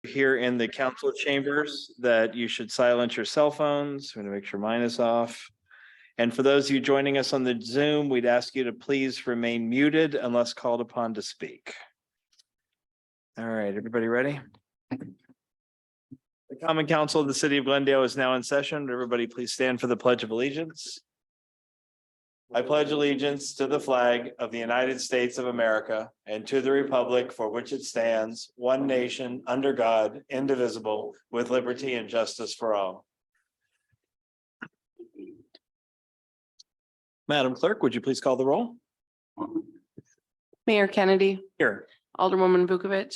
here in the council chambers that you should silence your cell phones. I'm going to make sure mine is off. And for those of you joining us on the Zoom, we'd ask you to please remain muted unless called upon to speak. All right, everybody ready? The Common Council of the City of Glendale is now in session. Everybody please stand for the Pledge of Allegiance. I pledge allegiance to the flag of the United States of America and to the republic for which it stands, one nation, under God, indivisible, with liberty and justice for all. Madam Clerk, would you please call the roll? Mayor Kennedy, Here. Alderwoman Vukovic,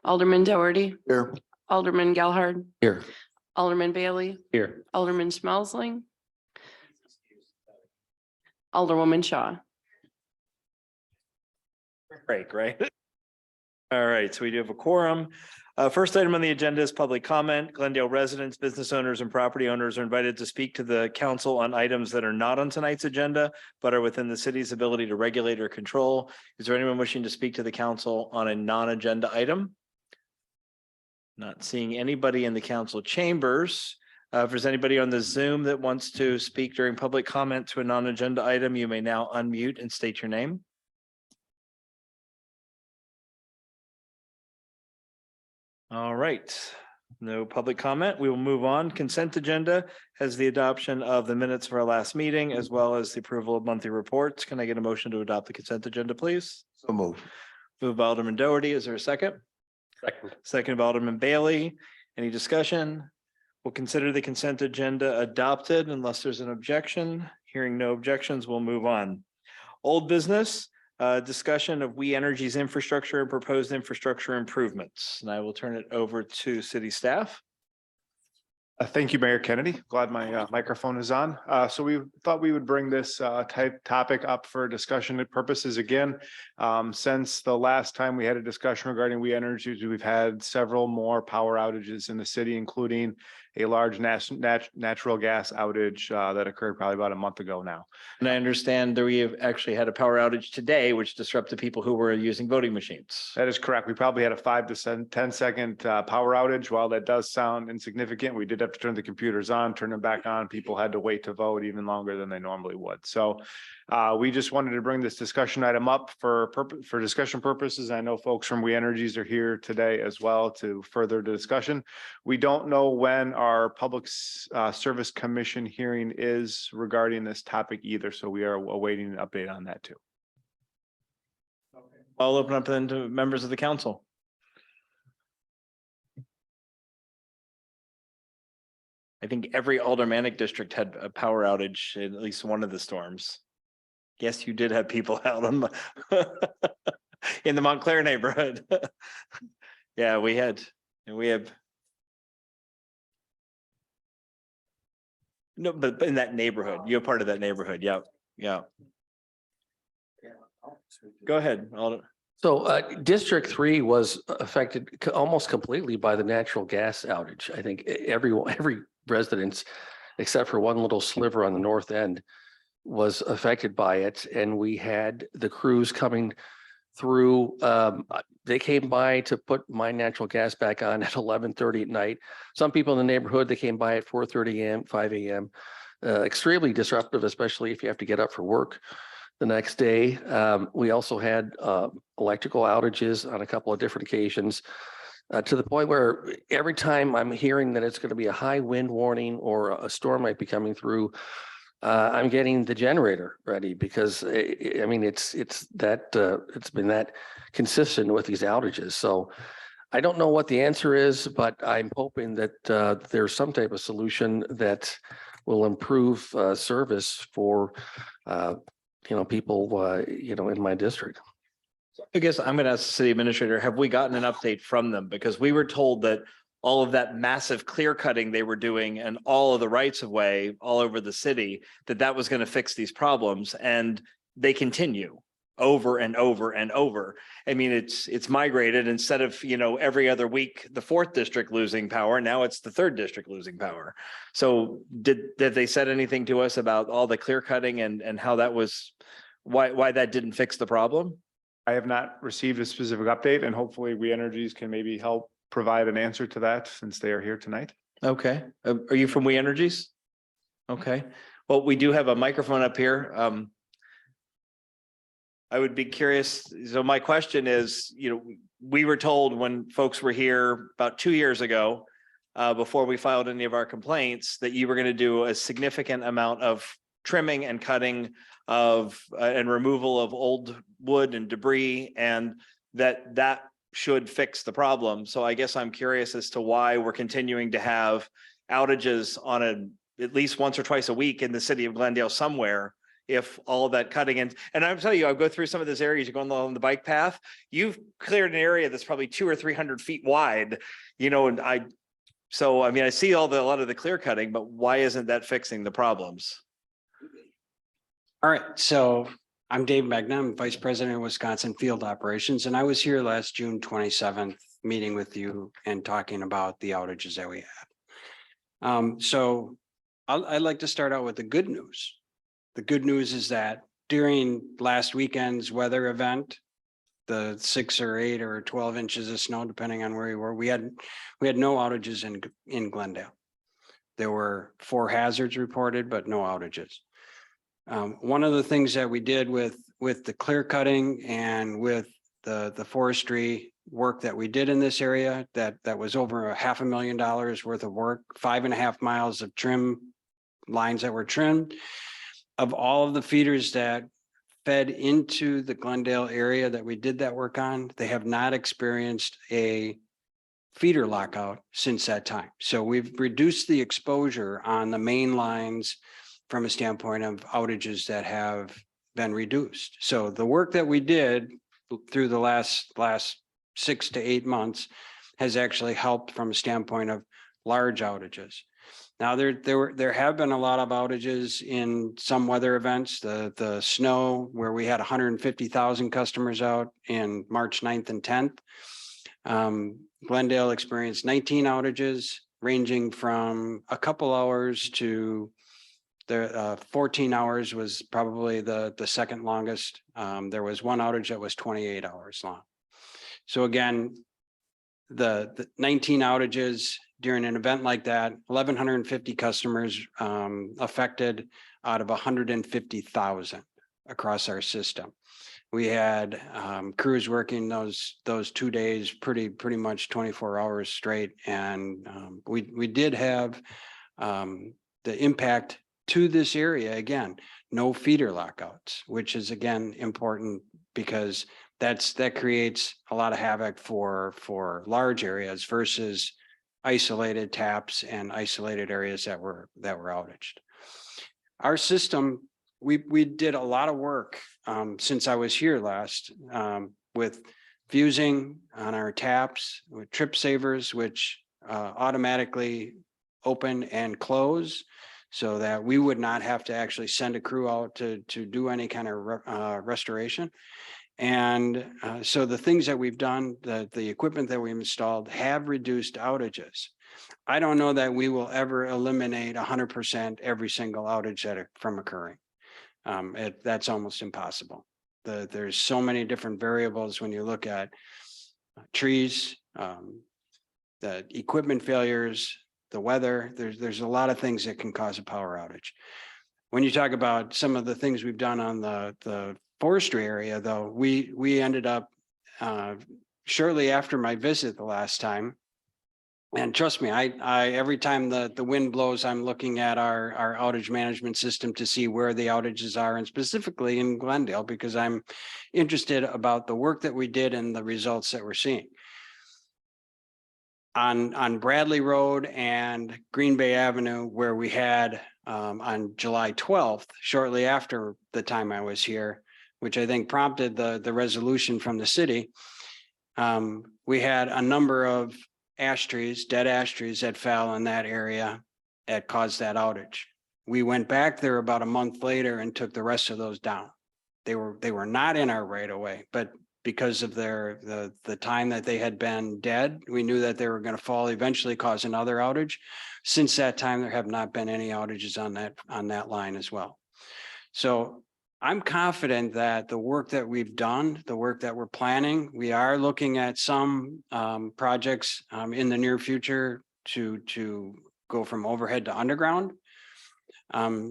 Alderman Doherty, Here. Alderman Gelhard, Here. Alderman Bailey, Here. Alderman Schmelzling, Alderwoman Shaw. Break, right? All right, so we do have a quorum. First item on the agenda is public comment. Glendale residents, business owners, and property owners are invited to speak to the council on items that are not on tonight's agenda, but are within the city's ability to regulate or control. Is there anyone wishing to speak to the council on a non-agenda item? Not seeing anybody in the council chambers. If there's anybody on the Zoom that wants to speak during public comment to a non-agenda item, you may now unmute and state your name. All right, no public comment. We will move on. Consent agenda has the adoption of the minutes of our last meeting, as well as the approval of monthly reports. Can I get a motion to adopt the consent agenda, please? So move. Moved by Alderman Doherty. Is there a second? Second. Second by Alderman Bailey. Any discussion? We'll consider the consent agenda adopted unless there's an objection. Hearing no objections, we'll move on. Old business. Discussion of We Energy's infrastructure and proposed infrastructure improvements. And I will turn it over to city staff. Thank you, Mayor Kennedy. Glad my microphone is on. So we thought we would bring this type topic up for discussion purposes again. Since the last time we had a discussion regarding We Energy, we've had several more power outages in the city, including a large natural gas outage that occurred probably about a month ago now. And I understand that we have actually had a power outage today, which disrupted people who were using voting machines. That is correct. We probably had a 5 to 10 second power outage. While that does sound insignificant, we did have to turn the computers on, turn them back on. People had to wait to vote even longer than they normally would. So we just wanted to bring this discussion item up for discussion purposes. I know folks from We Energies are here today as well to further the discussion. We don't know when our Public Service Commission hearing is regarding this topic either. So we are awaiting an update on that too. I'll open up then to members of the council. I think every aldermanic district had a power outage in at least one of the storms. Yes, you did have people out on the in the Montclair neighborhood. Yeah, we have. No, but in that neighborhood, you're part of that neighborhood. Yeah, yeah. Go ahead, Alder. So District 3 was affected almost completely by the natural gas outage. I think every residence, except for one little sliver on the north end, was affected by it. And we had the crews coming through. They came by to put my natural gas back on at 11:30 at night. Some people in the neighborhood, they came by at 4:30 a.m., 5 a.m. Extremely disruptive, especially if you have to get up for work the next day. We also had electrical outages on a couple of different occasions, to the point where every time I'm hearing that it's going to be a high wind warning or a storm might be coming through, I'm getting the generator ready because I mean, it's been that consistent with these outages. So I don't know what the answer is, but I'm hoping that there's some type of solution that will improve service for people in my district. I guess I'm going to ask the city administrator, have we gotten an update from them? Because we were told that all of that massive clear cutting they were doing and all of the rights of way all over the city, that was going to fix these problems, and they continue over and over and over. I mean, it's migrated instead of, every other week, the 4th district losing power. Now it's the 3rd district losing power. So did they said anything to us about all the clear cutting and how that was, why that didn't fix the problem? I have not received a specific update, and hopefully We Energies can maybe help provide an answer to that since they are here tonight. Okay, are you from We Energies? Okay, well, we do have a microphone up here. I would be curious, so my question is, we were told when folks were here about 2 years ago, before we filed any of our complaints, that you were going to do a significant amount of trimming and cutting of, and removal of old wood and debris, and that should fix the problem. So I guess I'm curious as to why we're continuing to have outages on at least once or twice a week in the city of Glendale somewhere, if all of that cutting and I'll tell you, I'll go through some of those areas, you're going along the bike path, you've cleared an area that's probably 200 or 300 feet wide, and I see a lot of the clear cutting, but why isn't that fixing the problems? All right, so I'm Dave Magna, I'm Vice President of Wisconsin Field Operations, and I was here last June 27th, meeting with you and talking about the outages that we had. So I'd like to start out with the good news. The good news is that during last weekend's weather event, the 6 or 8 or 12 inches of snow, depending on where we were, we had no outages in Glendale. There were 4 hazards reported, but no outages. One of the things that we did with the clear cutting and with the forestry work that we did in this area, that was over $500,000 worth of work, 5.5 miles of trim lines that were trimmed. Of all of the feeders that fed into the Glendale area that we did that work on, they have not experienced a feeder lockout since that time. So we've reduced the exposure on the main lines from a standpoint of outages that have been reduced. So the work that we did through the last 6 to 8 months has actually helped from a standpoint of large outages. Now, there have been a lot of outages in some weather events, the snow where we had 150,000 customers out in March 9th and 10th. Glendale experienced 19 outages ranging from a couple hours to 14 hours was probably the second longest. There was one outage that was 28 hours long. So again, the 19 outages during an event like that, 1,150 customers affected out of 150,000 across our system. We had crews working those 2 days pretty much 24 hours straight, and we did have the impact to this area. Again, no feeder lockouts, which is again important because that creates a lot of havoc for large areas versus isolated taps and isolated areas that were outaged. Our system, we did a lot of work since I was here last with fusing on our taps with trip savers, which automatically open and close so that we would not have to actually send a crew out to do any kind of restoration. And so the things that we've done, the equipment that we've installed have reduced outages. I don't know that we will ever eliminate 100% every single outage from occurring. That's almost impossible. There's so many different variables when you look at trees, the equipment failures, the weather. There's a lot of things that can cause a power outage. When you talk about some of the things we've done on the forestry area, though, we ended up shortly after my visit the last time, and trust me, I every time the wind blows, I'm looking at our outage management system to see where the outages are, and specifically in Glendale, because I'm interested about the work that we did and the results that we're seeing. On Bradley Road and Green Bay Avenue, where we had on July 12th, shortly after the time I was here, which I think prompted the resolution from the city, we had a number of ash trees, dead ash trees that fell in that area that caused that outage. We went back there about a month later and took the rest of those down. They were not in our right of way, but because of the time that they had been dead, we knew that they were going to fall, eventually cause another outage. Since that time, there have not been any outages on that line as well. So I'm confident that the work that we've done, the work that we're planning, we are looking at some projects in the near future to go from overhead to underground.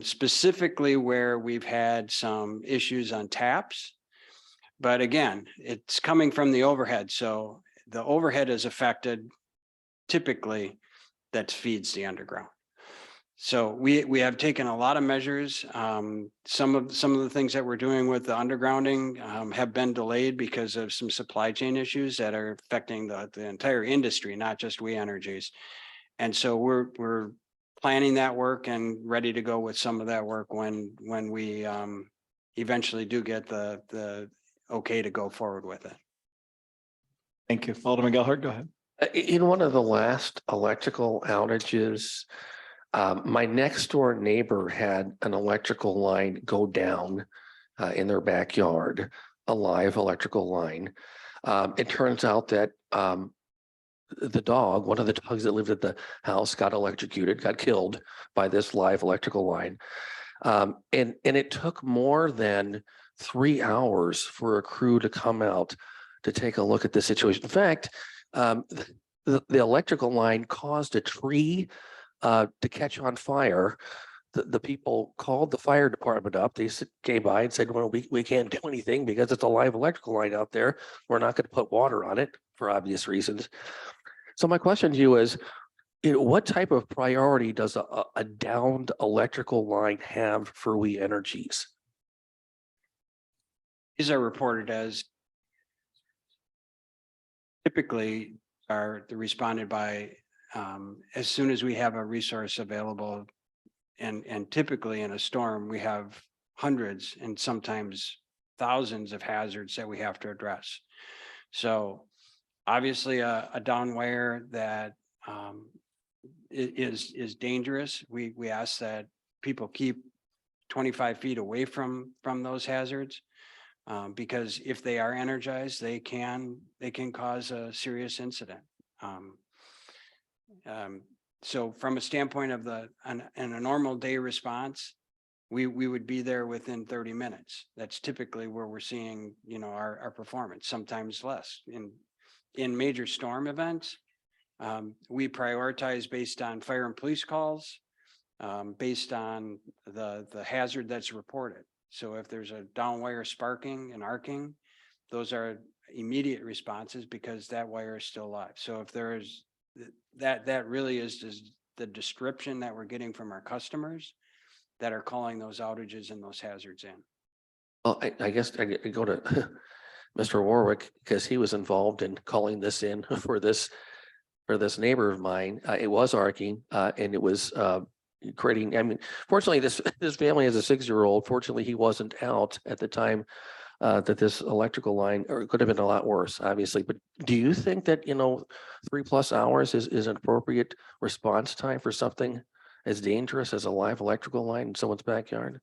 Specifically where we've had some issues on taps. But again, it's coming from the overhead, so the overhead is affected typically that feeds the underground. So we have taken a lot of measures. Some of the things that we're doing with the undergrounding have been delayed because of some supply chain issues that are affecting the entire industry, not just We Energies. And so we're planning that work and ready to go with some of that work when we eventually do get the okay to go forward with it. Thank you. Alderman Gelhardt, go ahead. In one of the last electrical outages, my next door neighbor had an electrical line go down in their backyard, a live electrical line. It turns out that the dog, one of the dogs that lived at the house, got electrocuted, got killed by this live electrical line. And it took more than 3 hours for a crew to come out to take a look at the situation. In fact, the electrical line caused a tree to catch on fire. The people called the fire department up. They came by and said, well, we can't do anything because it's a live electrical line out there. We're not going to put water on it for obvious reasons. So my question to you is, what type of priority does a downed electrical line have for We Energies? These are reported as typically are responded by as soon as we have a resource available. And typically in a storm, we have hundreds and sometimes thousands of hazards that we have to address. So obviously a down wire that is dangerous. We ask that people keep 25 feet away from those hazards. Because if they are energized, they can cause a serious incident. So from a standpoint of in a normal day response, we would be there within 30 minutes. That's typically where we're seeing, our performance, sometimes less. In major storm events, we prioritize based on fire and police calls, based on the hazard that's reported. So if there's a down wire sparking and arcing, those are immediate responses because that wire is still live. So if there is that really is the description that we're getting from our customers that are calling those outages and those hazards in. Well, I guess I go to Mr. Warwick because he was involved in calling this in for this neighbor of mine. It was arcing and it was creating, I mean, fortunately, this family has a 6-year-old. Fortunately, he wasn't out at the time that this electrical line, or it could have been a lot worse, obviously. But do you think that, 3+ hours is an appropriate response time for something as dangerous as a live electrical line in someone's backyard?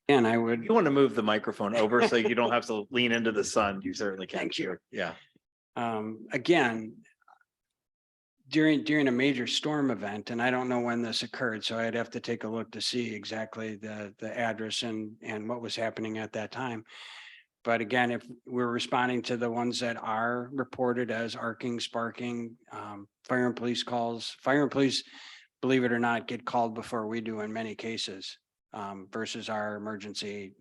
And I If would, you want to move the microphone over so you don't have to lean into the sun, you certainly can. Thank you. Yeah. again, during a major storm event, and I don't know when this occurred, so I'd have to take a look to see exactly the address and what was happening at that time. But again, if we're responding to the ones that are reported as arcing, sparking, fire and police calls, fire and police, believe it or not, get called before we do in many cases, versus our emergency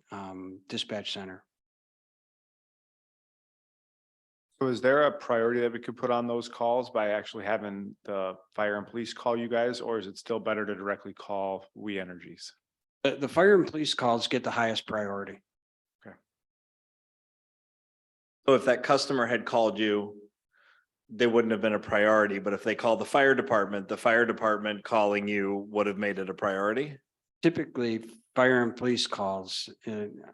dispatch center. So is there a priority that we could put on those calls by actually having the fire and police call you guys, or is it still better to directly call We Energies? The fire and police calls get the highest priority. So if that customer had called you, they wouldn't have been a priority, but if they called the fire department calling you would have made it a priority? Typically, fire and police calls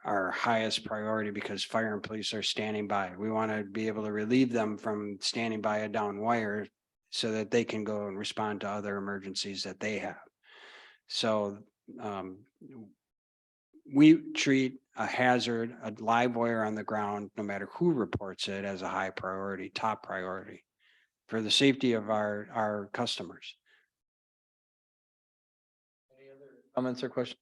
are highest priority because fire and police are standing by. We want to be able to relieve them from standing by a down wire so that they can go and respond to other emergencies that they have. So we treat a hazard, a live wire on the ground, no matter who reports it, as a high priority, top priority for the safety of our customers. Comments or questions?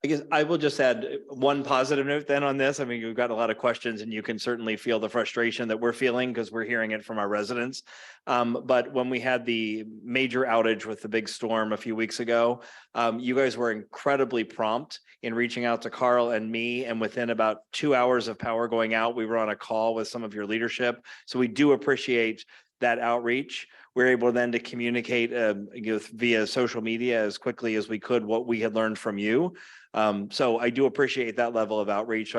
I guess I will just add one positive note then on this. I mean, you've got a lot of questions and you can certainly feel the frustration that we're feeling because we're hearing it from our residents. But when we had the major outage with the big storm a few weeks ago, you guys were incredibly prompt in reaching out to Carl and me. And within about 2 hours of power going out, we were on a call with some of your leadership. So we do appreciate that outreach. We're able then to communicate via social media as quickly as we could what we had learned from you. So I do appreciate that level of outreach. So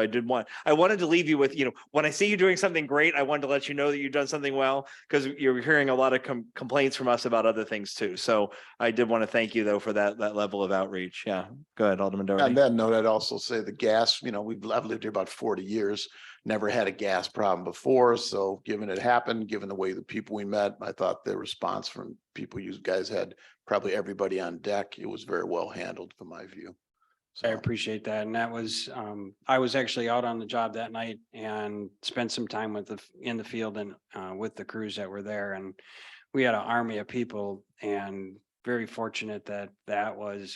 I wanted to leave you with, when I see you doing something great, I wanted to let you know that you've done something well, because you're hearing a lot of complaints from us about other things too. So I did want to thank you though for that level of outreach. Yeah, go ahead, Alderman On Doherty. that note, I'd also say the gas, I've lived here about 40 years, never had a gas problem before. So given it happened, given the way the people we met, I thought the response from people you guys had, probably everybody on deck, it was very well handled from my view. I So appreciate that. And that was, I was actually out on the job that night and spent some time in the field and with the crews that were there. And we had an army of people and very fortunate that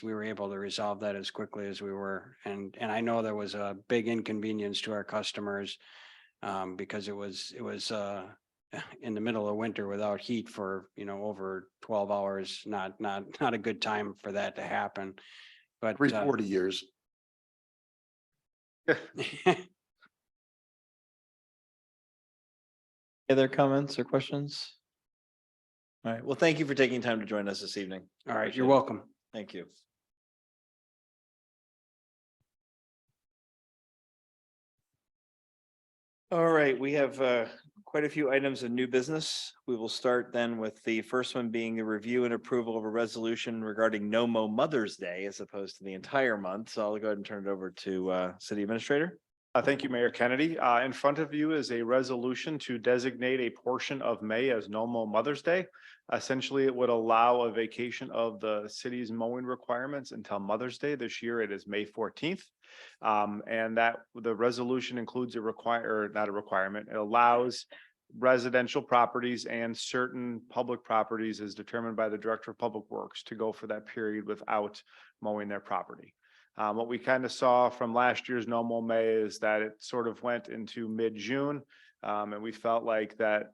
we were able to resolve that as quickly as we were. And I know there was a big inconvenience to our customers because it was in the middle of winter without heat for, over 12 hours, not a good time for that to happen. But 40 years. Other comments or questions? All right. Well, thank you for taking time to join us this evening. All right, Appreciate you're it. welcome. Thank you. All right, we have quite a few items of new business. We will start then with the first one being the review and approval of a resolution regarding No Mo Mother's Day as opposed to the entire month. So I'll go ahead and turn it over to City Administrator. Thank you, Mayor Kennedy. In front of you is a resolution to designate a portion of May as No Mow Mother's Day. Essentially, it would allow a vacation of the city's mowing requirements until Mother's Day. This year, it is May 14th. And that the resolution includes not a requirement. It allows residential properties and certain public properties as determined by the Director of Public Works to go for that period without mowing their property. What we kind of saw from last year's No Mow May is that it sort of went into mid-June. And we felt like that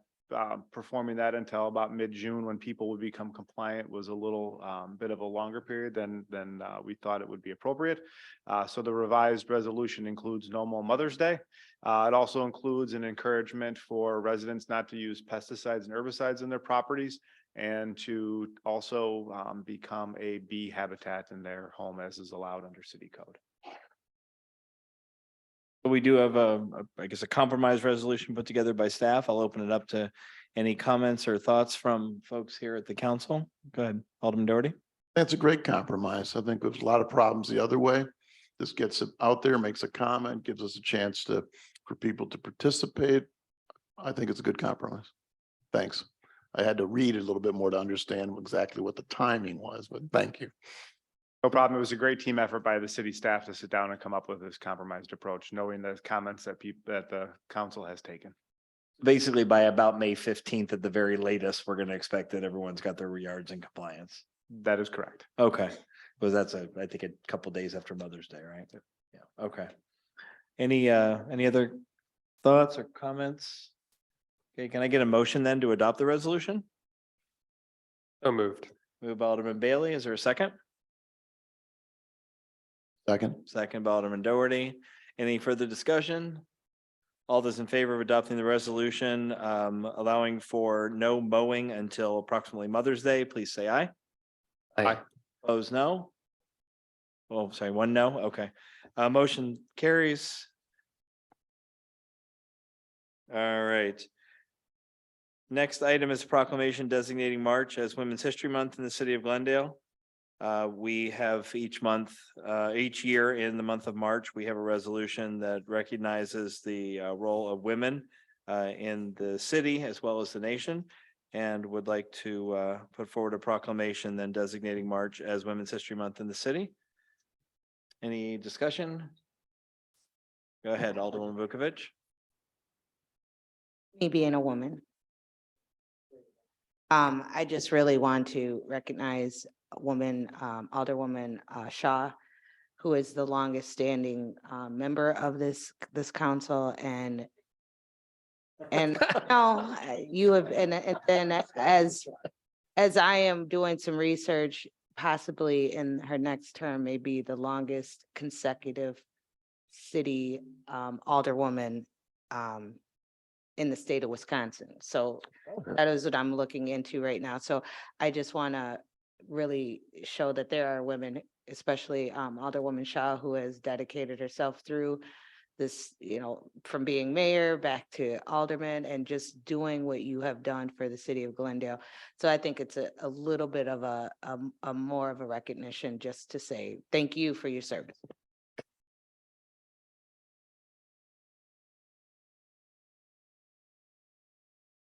performing that until about mid-June when people would become compliant was a little bit of a longer period than we thought it would be appropriate. So the revised resolution includes No Mow Mother's Day. It also includes an encouragement for residents not to use pesticides and herbicides in their properties, and to also become a bee habitat in their home as is allowed under city code. We do have I guess a compromise resolution put together by staff. I'll open it up to any comments or thoughts from folks here at the council. Go ahead, Alderman Doherty. That's a great compromise. I think there's a lot of problems the other way. This gets it out there, makes a comment, gives us a chance for people to participate. I think it's a good compromise. Thanks. I had to read it a little bit more to understand exactly what the timing was, but thank you. No problem. It was a great team effort by the city staff to sit down and come up with this compromised approach, knowing the comments that the council has taken. Basically, by about May 15th at the very latest, we're going to expect that everyone's got their yards in compliance. That is correct. Okay, because that's I think a couple days after Mother's Day, right? Yeah, okay. Any other thoughts or comments? Okay, can I get a motion then to adopt the resolution? So moved. Moved by Alderman Bailey. Is there a second? Second. Second by Alderman Doherty. Any further discussion? All those in favor of adopting the resolution, allowing for no mowing until approximately Mother's Day, please say aye. Aye. Opposed, no. Oh, sorry, one no. Okay. Motion carries. All right. Next item is proclamation designating March as Women's History Month in the city of Glendale. We have each year in the month of March, we have a resolution that recognizes the role of women in the city as well as the nation, and would like to put forward a proclamation then designating March as Women's History Month in the city. Any discussion? Go ahead, Alderman Vukovic. Me being a woman. I just really want to recognize a woman, Alderwoman Shaw, who is the longest standing member of this council, and no, you have, and then as I am doing some research, possibly in her next term may be the longest consecutive city alderwoman in the state of Wisconsin. So that is what I'm looking into right now. So I just want to really show that there are women, especially Alderwoman Shaw, who has dedicated herself through this, from being mayor back to alderman and just doing what you have done for the city of Glendale. So I think it's a little bit of a more of a recognition just to say, thank you for your service.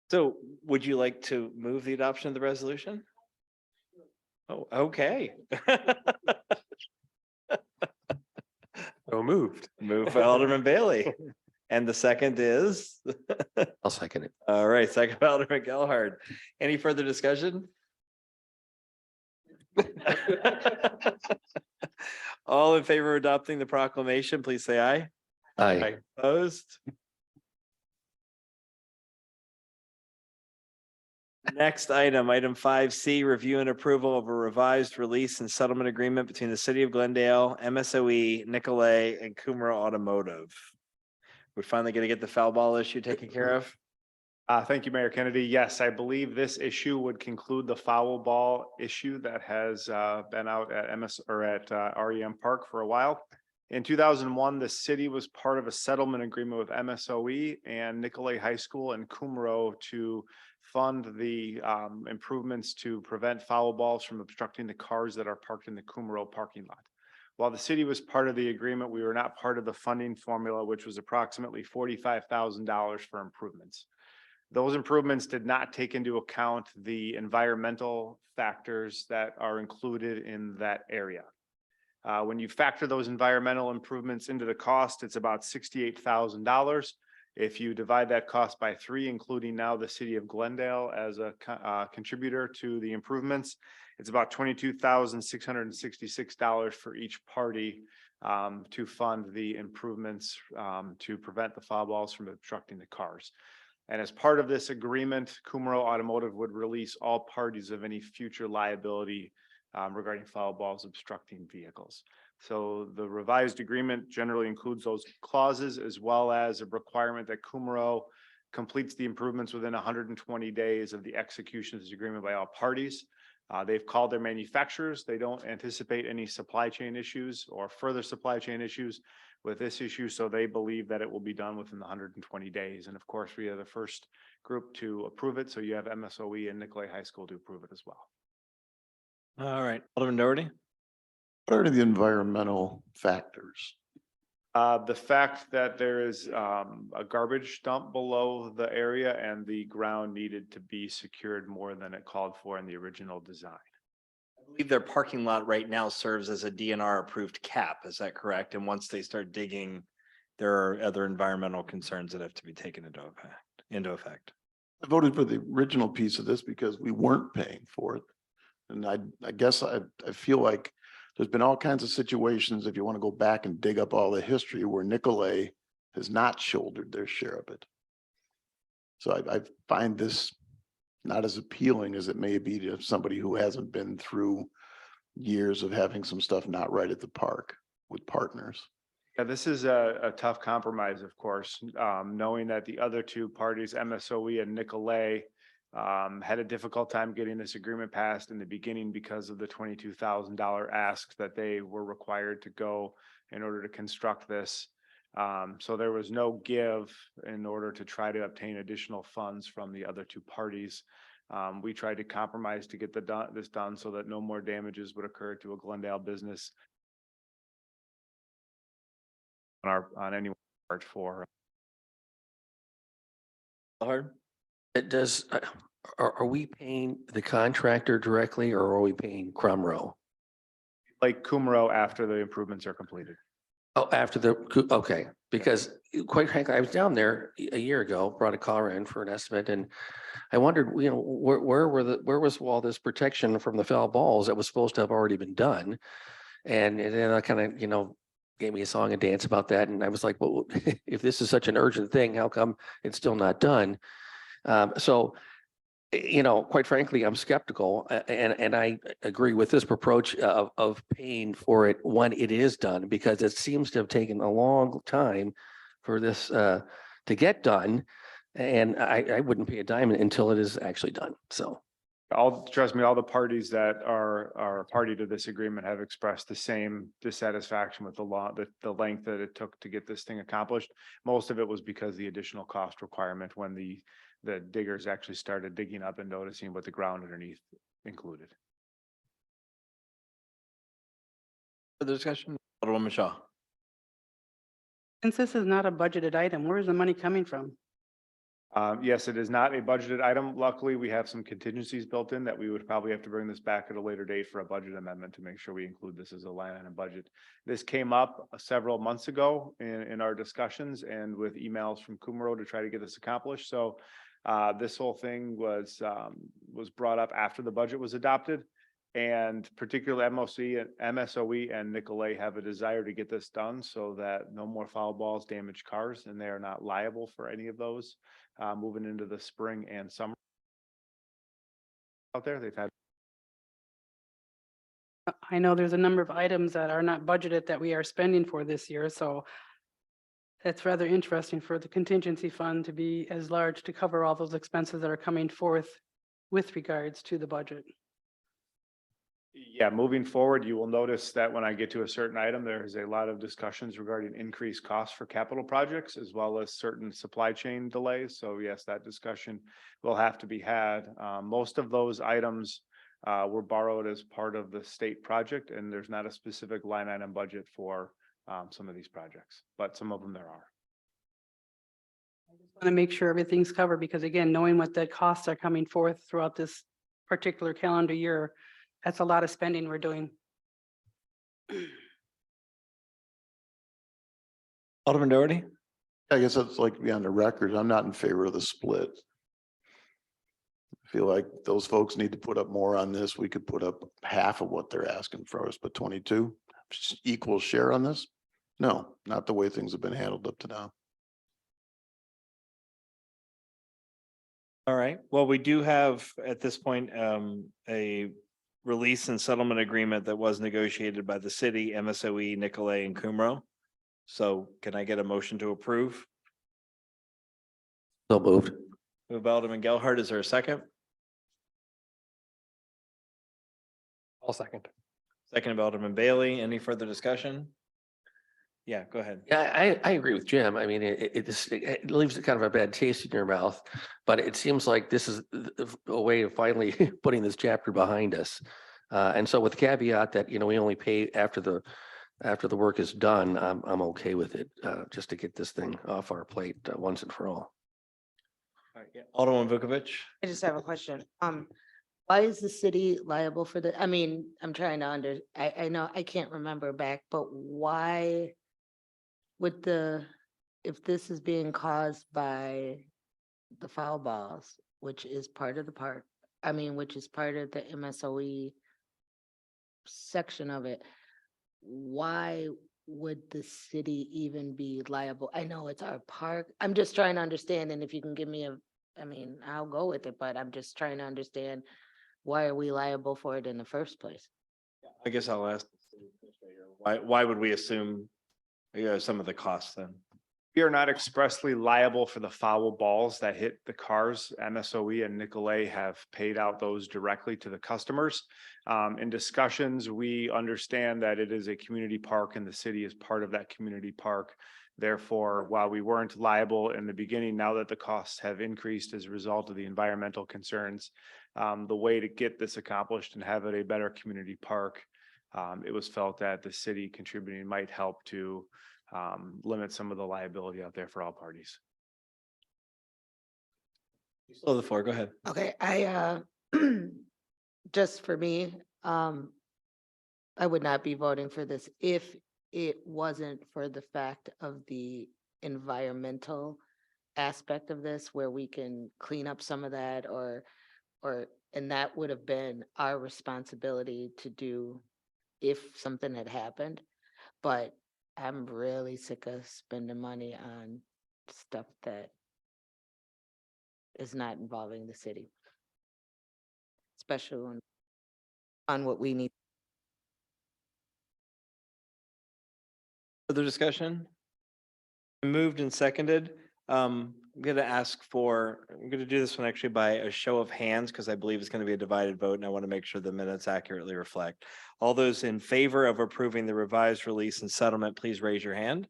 So would you like to move the adoption of the resolution? Oh, okay. So moved. Move by Alderman Bailey. And the second is, I'll second it. all right, second by Alderman Gelhardt. Any further discussion? All in favor of adopting the proclamation, please say aye. Aye. Opposed? Next item, item 5C, review and approval of a revised release and settlement agreement between the city of Glendale, MSOE, Nicolay, and Kumara Automotive. We're finally going to get the foul ball issue taken care of. Thank you, Mayor Kennedy. Yes, I believe this issue would conclude the foul ball issue that has been out at REM Park for a while. In 2001, the city was part of a settlement agreement with MSOE and Nicolay High School and Kumaro to fund the improvements to prevent foul balls from obstructing the cars that are parked in the Kumaro parking lot. While the city was part of the agreement, we were not part of the funding formula, which was approximately $45,000 for improvements. Those improvements did not take into account the environmental factors that are included in that area. When you factor those environmental improvements into the cost, it's about $68,000. If you divide that cost by 3, including now the city of Glendale as a contributor to the improvements, it's about $22,666 for each party to fund the improvements to prevent the foul balls from obstructing the cars. And as part of this agreement, Kumaro Automotive would release all parties of any future liability regarding foul balls obstructing vehicles. So the revised agreement generally includes those clauses, as well as a requirement that Kumaro completes the improvements within 120 days of the execution of this agreement by all parties. They've called their manufacturers. They don't anticipate any supply chain issues or further supply chain issues with this issue. So they believe that it will be done within the 120 days. And of course, we are the first group to approve it. So you have MSOE and Nicolay High School to approve it as well. All right, Alderman Doherty. What are the environmental factors? The fact that there is a garbage dump below the area and the ground needed to be secured more than it called for in the original design. I believe their parking lot right now serves as a DNR approved cap. Is that correct? And once they start digging, there are other environmental concerns that have to be taken into effect. I voted for the original piece of this because we weren't paying for it. And I guess I feel like there's been all kinds of situations, if you want to go back and dig up all the history, where Nicolay has not shouldered their share of it. So I find this not as appealing as it may be to somebody who hasn't been through years of having some stuff not right at the park with partners. Yeah, this is a tough compromise, of course, knowing that the other two parties, MSOE and Nicolay, had a difficult time getting this agreement passed in the beginning because of the $22,000 ask that they were required to go in order to construct this. So there was no give in order to try to obtain additional funds from the other two parties. We tried to compromise to get this done so that no more damages would occur to a Glendale business on any part for. Hard. It does, are we paying the contractor directly or are we paying Cromro? Like Kumaro after the improvements are completed. Oh, after okay, because quite frankly, I was down there a year ago, brought a car in for an estimate, and I wondered, where was all this protection from the foul balls that was supposed to have already been done? And then I kind of, gave me a song and dance about that. And I was like, well, if this is such an urgent thing, how come it's still not done? So, quite frankly, I'm skeptical and I agree with this approach of paying for it when it is done, because it seems to have taken a long time for this to get done. And I wouldn't pay a dime until it is actually done. So. Trust me, all the parties that are party to this agreement have expressed the same dissatisfaction with the law, the length that it took to get this thing accomplished. Most of it was because the additional cost requirement when the diggers actually started digging up and noticing what the ground underneath included. Further discussion, Alderwoman Shaw. Since this is not a budgeted item, where is the money coming from? Yes, it is not a budgeted item. Luckily, we have some contingencies built in that we would probably have to bring this back at a later date for a budget amendment to make sure we include this as a line item budget. This came up several months ago in our discussions and with emails from Kumaro to try to get this accomplished. So this whole thing was brought up after the budget was adopted. And particularly MSOE and Nicolay have a desire to get this done so that no more foul balls damage cars and they are not liable for any of those moving into the spring and summer. Out there, they've had. I know there's a number of items that are not budgeted that we are spending for this year, so it's rather interesting for the contingency fund to be as large to cover all those expenses that are coming forth with regards to the budget. Yeah, moving forward, you will notice that when I get to a certain item, there is a lot of discussions regarding increased costs for capital projects as well as certain supply chain delays. So yes, that discussion will have to be had. Most of those items were borrowed as part of the state project, and there's not a specific line item budget for some of these projects, but some of them there are. I just want to make sure everything's covered because again, knowing what the costs are coming forth throughout this particular calendar year, that's a lot of spending we're doing. Alderman Doherty. I guess that's like to be on the record. I'm not in favor of the split. I feel like those folks need to put up more on this. We could put up half of what they're asking for us, but 22 equal share on this? No, not the way things have been handled up to now. All right. Well, we do have at this point a release and settlement agreement that was negotiated by the city, MSOE, Nicolay, and Kumaro. So can I get a motion to approve? So moved. Move by Alderman Gelhardt. Is there a second? I'll second. Second by Alderman Bailey. Any further discussion? Yeah, go ahead. Yeah, I agree with Jim. I mean, it leaves kind of a bad taste in your mouth, but it seems like this is a way of finally putting this chapter behind us. And so with the caveat that, we only pay after the work is done, I'm okay with it, just to get this thing off our plate once and for all. All right, yeah. Alderman Vukovic. I just have a question. Why is the city liable for the, I mean, I'm trying to I know, I can't remember back, but why would if this is being caused by the foul balls, which is part of the park, which is part of the MSOE section of it, why would the city even be liable? I know it's our park. I'm just trying to understand, and if you can give me I'll go with it, but I'm just trying to understand why are we liable for it in the first place? I guess I'll ask the city administrator, why would we assume some of the costs then? We are not expressly liable for the foul balls that hit the cars. MSOE and Nicolay have paid out those directly to the customers. In discussions, we understand that it is a community park and the city is part of that community park. Therefore, while we weren't liable in the beginning, now that the costs have increased as a result of the environmental concerns, the way to get this accomplished and have it a better community park, it was felt that the city contributing might help to limit some of the liability out there for all parties. You still have the floor. Go ahead. Okay, just for me, I would not be voting for this if it wasn't for the fact of the environmental aspect of this, where we can clean up some of that and that would have been our responsibility to do if something had happened. But I'm really sick of spending money on stuff that is not involving the city. Especially on what we need. Further discussion? Moved and seconded. I'm gonna I'm gonna do this one actually by a show of hands because I believe it's gonna be a divided vote and I want to make sure the minutes accurately reflect. All those in favor of approving the revised release and settlement, please raise your hand.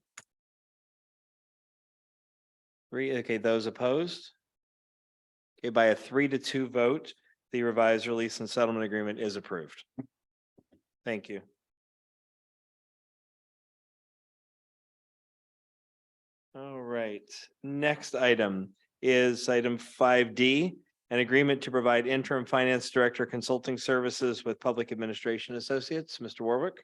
Three, okay, those opposed? Okay, by a 3-2 vote, the revised release and settlement agreement is approved. Thank you. All right, next item is item 5D, an agreement to provide interim finance director consulting services with Public Administration Associates. Mr. Warwick.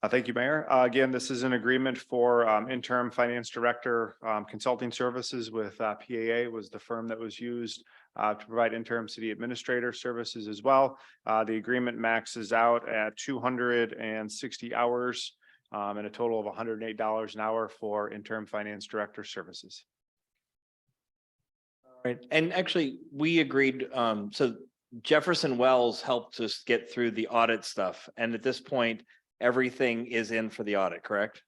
Thank you, Mayor. Again, this is an agreement for interim finance director consulting services with PAA was the firm that was used to provide interim city administrator services as well. The agreement maxes out at 260 hours and a total of $108 an hour for interim finance director services. Right, and actually, we agreed, so Jefferson Wells helped us get through the audit stuff, and at this point, everything is in for the audit, correct?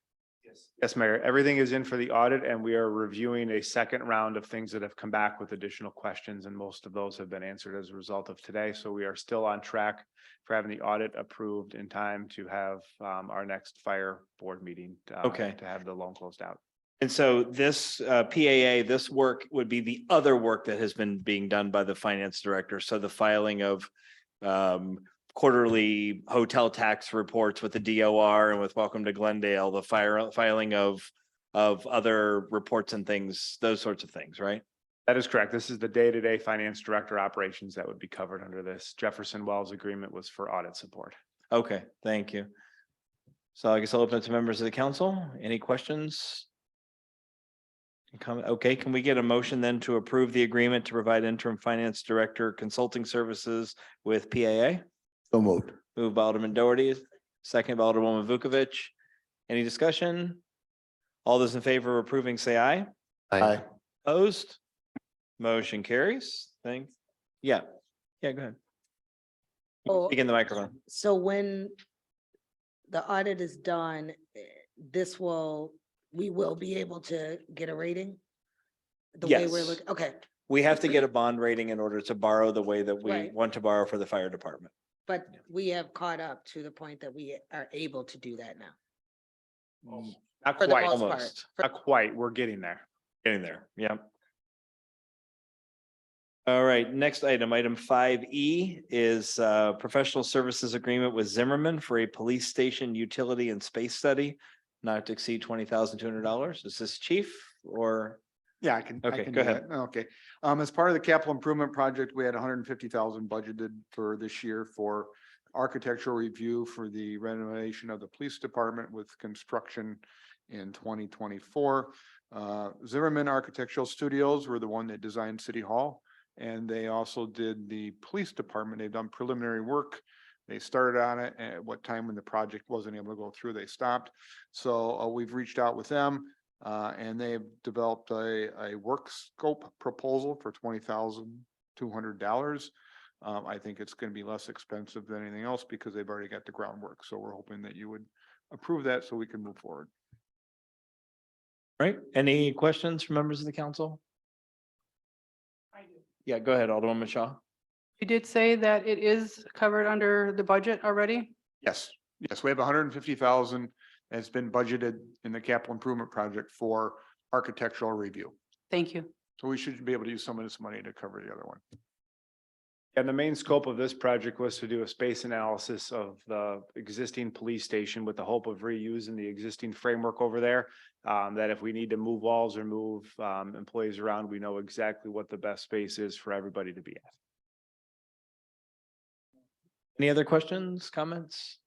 Yes, Mayor. Everything is in for the audit and we are reviewing a second round of things that have come back with additional questions and most of those have been answered as a result of today. So we are still on track for having the audit approved in time to have our next fire board meeting. Okay. To have the loan closed out. And so this PAA, this work would be the other work that has been being done by the finance director. So the filing of quarterly hotel tax reports with the DOR and with Welcome to Glendale, the filing of other reports and things, those sorts of things, right? That is correct. This is the day-to-day finance director operations that would be covered under this. Jefferson Wells agreement was for audit support. Okay, thank you. So I guess I'll open it to members of the council. Any questions? Okay, can we get a motion then to approve the agreement to provide interim finance director consulting services with PAA? So moved. Moved by Alderman Doherty, second by Alderwoman Vukovic. Any discussion? All those in favor of approving, say aye. Aye. Opposed? Motion carries. Thanks. Yeah, go ahead. Oh, Begin the microphone. So when the audit is done, we will be able to get a rating? The way we're Yes. looking, okay, We have to get a bond rating in order to borrow the way that we Right. want to borrow for the fire department. but we have caught up to the point that we are able to do that now. Not For the quite, most part. Almost. not quite. We're getting there. Getting there, yeah. All right, next item 5E is professional services agreement with Zimmerman for a police station utility and space study not to exceed $20,200. Is this chief or? Yeah, I can. Okay, can go do ahead. that. Okay. As part of the capital improvement project, we had 150,000 budgeted for this year for architectural review for the renovation of the police department with construction in 2024. Zimmerman Architectural Studios were the one that designed City Hall. And they also did the police department. They've done preliminary work. They started on it at what time when the project wasn't able to go through, they stopped. So we've reached out with them. And they've developed a work scope proposal for $20,200. I think it's going to be less expensive than anything else because they've already got the groundwork. So we're hoping that you would approve that so we can move forward. Right, any questions from members of the council? Yeah, go ahead, Alderwoman Shaw. You did say that it is covered under the budget already? Yes, yes, we have 150,000 that's been budgeted in the capital improvement project for architectural review. Thank you. So we should be able to use some of this money to cover the other one. And the main scope of this project was to do a space analysis of the existing police station with the hope of reusing the existing framework over there. That if we need to move walls or move employees around, we know exactly what the best space is for everybody to be at. Any other questions, comments?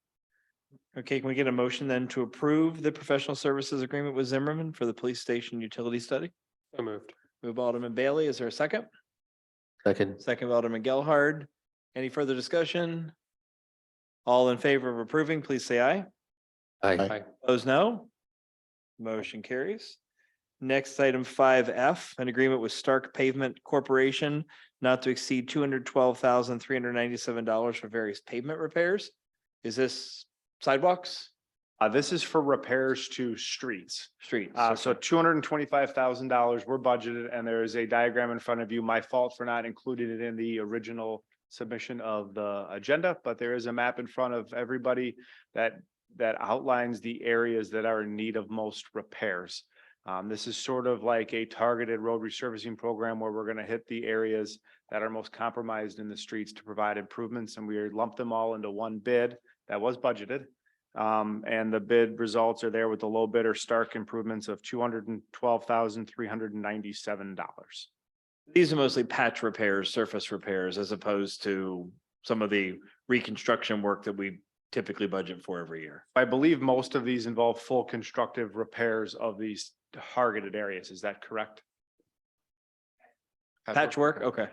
Okay, can we get a motion then to approve the professional services agreement with Zimmerman for the police station utility study? So moved. Move Alderman Bailey, is there a second? Second. Second by Alderman Gelhard. Any further discussion? All in favor of approving, please say aye. Aye. Opposed, no. Motion carries. Next, item 5F, an agreement with Stark Pavement Corporation not to exceed $212,397 for various pavement repairs. Is this sidewalks, This is for repairs to streets. streets? So Okay. $225,000 were budgeted, and there is a diagram in front of you. My fault for not including it in the original submission of the agenda, but there is a map in front of everybody that outlines the areas that are in need of most repairs. This is sort of like a targeted road resurfacing program where we're gonna hit the areas that are most compromised in the streets to provide improvements, and we lumped them all into one bid that was budgeted. And the bid results are there with the low bidder Stark improvements of $212,397. These are mostly patch repairs, surface repairs, as opposed to some of the reconstruction work that we typically budget for every year. I believe most of these involve full constructive repairs of these targeted areas. Is that correct? Patchwork, okay.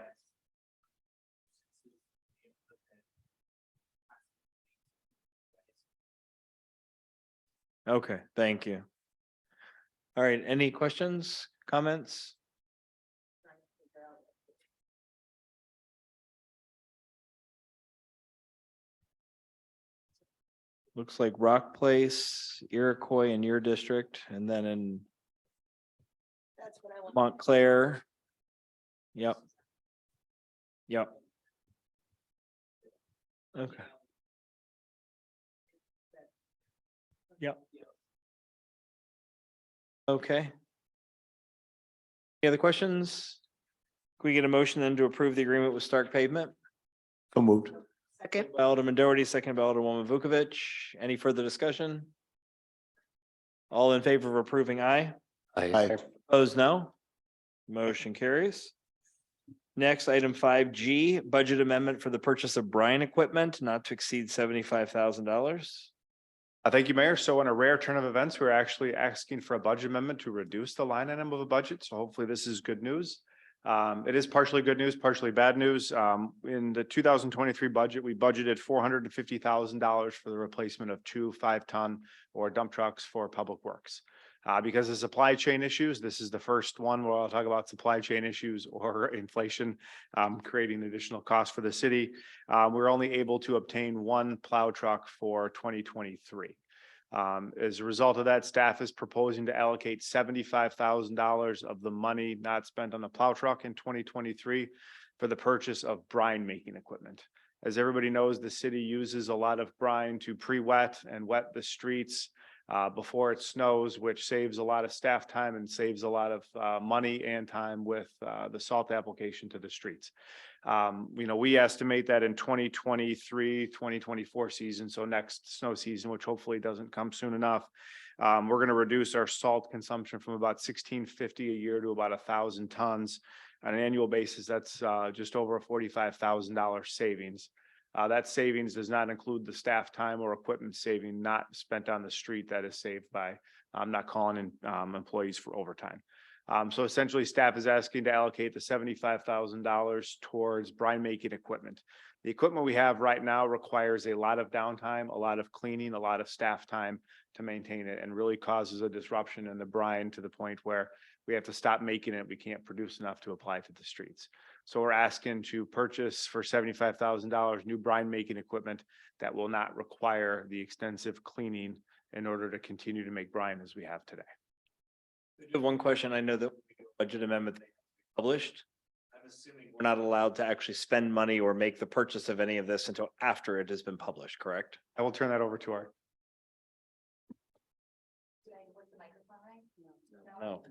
Okay, thank you. All right, any questions, comments? Looks like Rock Place, Iroquois in your district, and then in Montclair. Yep. Yep. Okay. Yep. Okay. Any other questions? Can we get a motion then to approve the agreement with Stark Pavement? So moved. Second. By Alderman Doherty, second by Alderwoman Vukovic. Any further discussion? All in favor of approving, aye. Aye. Opposed, no. Motion carries. Next, item 5G, budget amendment for the purchase of brine equipment not to exceed $75,000. Thank you, Mayor. So in a rare turn of events, we're actually asking for a budget amendment to reduce the line item of a budget. So hopefully this is good news. It is partially good news, partially bad news. In the 2023 budget, we budgeted $450,000 for the replacement of 2 5-ton or dump trucks for public works. Because of supply chain issues, this is the first one where I'll talk about supply chain issues or inflation creating additional costs for the city. We're only able to obtain 1 plow truck for 2023. As a result of that, staff is proposing to allocate $75,000 of the money not spent on the plow truck in 2023 for the purchase of brine making equipment. As everybody knows, the city uses a lot of brine to pre-wet and wet the streets before it snows, which saves a lot of staff time and saves a lot of money and time with the salt application to the streets. We estimate that in 2023-2024 season, so next snow season, which hopefully doesn't come soon enough, we're going to reduce our salt consumption from about 1,650 a year to about 1,000 tons. On an annual basis, that's just over a $45,000 savings. That savings does not include the staff time or equipment saving not spent on the street that is saved by not calling in employees for overtime. So essentially, staff is asking to allocate the $75,000 towards brine making equipment. The equipment we have right now requires a lot of downtime, a lot of cleaning, a lot of staff time to maintain it, and really causes a disruption in the brine to the point where we have to stop making it. We can't produce enough to apply to the streets. So we're asking to purchase for $75,000 new brine making equipment that will not require the extensive cleaning in order to continue to make brine as we have today. One question, I know that budget amendment published. I'm assuming we're not allowed to actually spend money or make the purchase of any of this until after it has been published, correct? I will turn that over to our. No.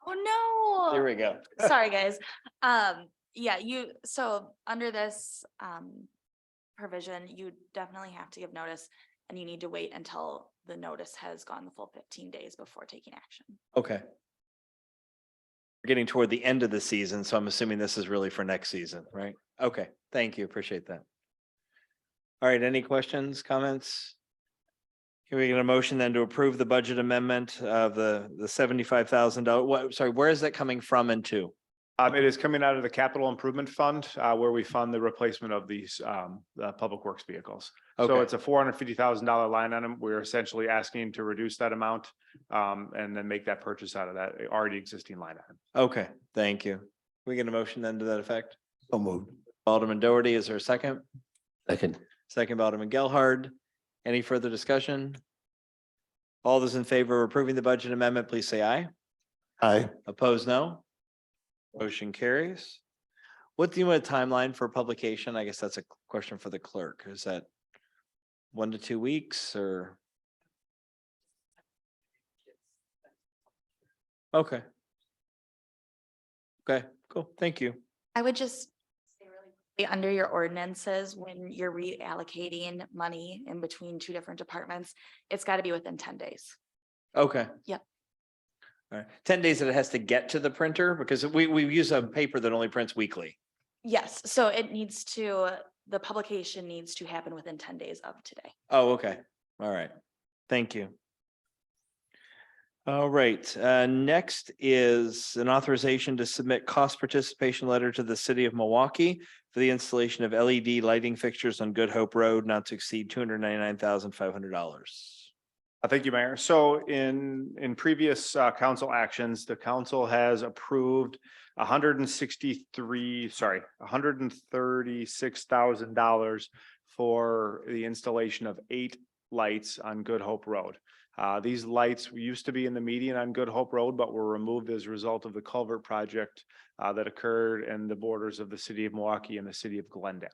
Oh, There no. we go. Sorry, guys. Yeah, so under this provision, you definitely have to give notice and you need to wait until the notice has gone the full 15 days before taking action. Okay. We're getting toward the end of the season, so I'm assuming this is really for next season, right? Okay, thank you, appreciate that. All right, any questions, comments? Can we get a motion then to approve the budget amendment of the $75,000? What, sorry, where is that coming from and to? It is coming out of the capital improvement fund, where we fund the replacement of these, the public works vehicles. So Okay. it's a $450,000 line item. We're essentially asking to reduce that amount, and then make that purchase out of that already existing line item. Okay, thank you. We get a motion then to that effect? So moved. Alderman Doherty, is there a second? Second. Second by Alderman Gelhard. Any further discussion? All those in favor of approving the budget amendment, please say aye. Aye. Opposed, no. Motion carries. What do you want a timeline for publication? I guess that's a question for the clerk. Is that 1 to 2 weeks or? Okay. Okay, cool. Thank you. I would just say really quickly, under your ordinances, when you're reallocating money in between two different departments, it's got to be within 10 days. Okay. Yep. All right, 10 days that it has to get to the printer because we use a paper that only prints weekly. Yes, so it needs to, the publication needs to happen within 10 days of today. Oh, okay. All right. Thank you. All right, next is an authorization to submit cost participation letter to the city of Milwaukee for the installation of LED lighting fixtures on Good Hope Road, not to exceed $299,500. Thank you, Mayor. So in previous council actions, the council has approved $136,000 for the installation of 8 lights on Good Hope Road. These lights used to be in the median on Good Hope Road, but were removed as a result of the culvert project that occurred in the borders of the city of Milwaukee and the city of Glendale.